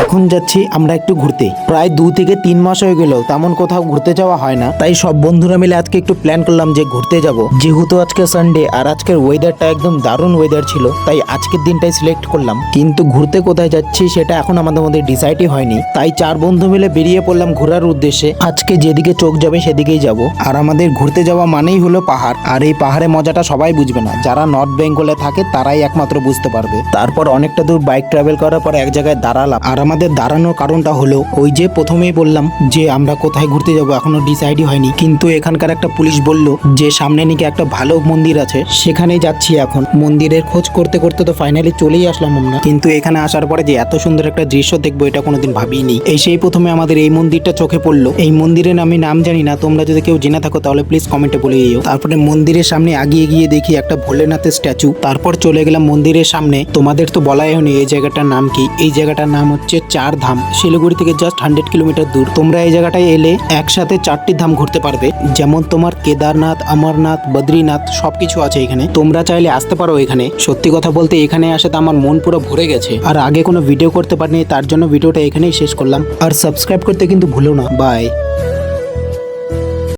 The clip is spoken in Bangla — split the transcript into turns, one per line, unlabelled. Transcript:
এখন যাচ্ছি আমরা একটু ঘুরতে। প্রায় 2 থেকে 3 মাস হয়ে গেল তেমন কোথাও ঘুরতে যাওয়া হয় না, তাই সব বন্ধুরা মিলে আজকে একটু প্ল্যান করলাম যে ঘুরতে যাব। যেহেতু আজকে সানডে আর আজকের ওয়েদারটা একদম দারুণ ওয়েদার ছিল, তাই আজকের দিনটাই সিলেক্ট করলাম। কিন্তু ঘুরতে কোথায় যাচ্ছি সেটা এখন আমাদের মধ্যে ডিসাইডই হয়নি, তাই 4 বন্ধু মিলে বেরিয়ে পড়লাম ঘোরার উদ্দেশ্যে। আজকে যেদিকে চোখ যাবে সেদিকেই যাব। আর আমাদের ঘুরতে যাওয়া মানেই হলো পাহাড়, আর এই পাহাড়ে মজাটা সবাই বুঝবে না, যারা নর্থ বেঙ্গলে থাকে তারাই একমাত্র বুঝতে পারবে। তারপর অনেকটা দূর বাইক ট্রাভেল করার পর এক জায়গায় দাঁড়ালাম। আর আমাদের দাঁড়ানোর কারণটা হলো ওই যে প্রথমেই বললাম যে আমরা কোথায় ঘুরতে যাব এখনো ডিসাইডই হয়নি, কিন্তু এখানকার একটা পুলিশ বলল যে সামনে নাকি একটা ভালো মন্দির আছে, সেখানেই যাচ্ছি এখন। মন্দিরের খোঁজ করতে করতে তো ফাইনালি চলেই আসলাম আমরা, কিন্তু এখানে আসার পরে যে এত সুন্দর একটা দৃশ্য দেখবো এটা কোনোদিন ভাবিনি। এই সেই প্রথমে আমাদের এই মন্দিরটা চোখে পড়লো। এই মন্দিরের আমি নাম জানি না, তোমরা যদি কেউ জেনে থাকো তাহলে প্লিজ কমেন্টে বলে দিও। তারপরে মন্দিরের সামনে আগিয়ে গিয়ে দেখি একটা ভোলেনাথের স্ট্যাচু। তারপর চলে গেলাম মন্দিরের সামনে। তোমাদের তো বলাই হয়নি এই জায়গাটার নাম কি। এই জায়গাটার নাম হচ্ছে 4 ধাম। শিলিগুড়ি থেকে জাস্ট 100 কিলোমিটার দূর। তোমরা এই জায়গাটায় এলে একসাথে 4টি ধাম ঘুরতে পারবে, যেমন তোমার কেদারনাথ, অমরনাথ, বদ্রীনাথ সবকিছু আছে এখানে। তোমরা চাইলে আসতে পারো এখানে। সত্যি কথা বলতে এখানে আসে তো আমার মন পুরো ভরে গেছে। আর আগে কোনো ভিডিও করতে পারিনি, তার জন্য ভিডিওটা এখানেই শেষ করলাম। আর সাবস্ক্রাইব করতে কিন্তু ভুলো না। বাই।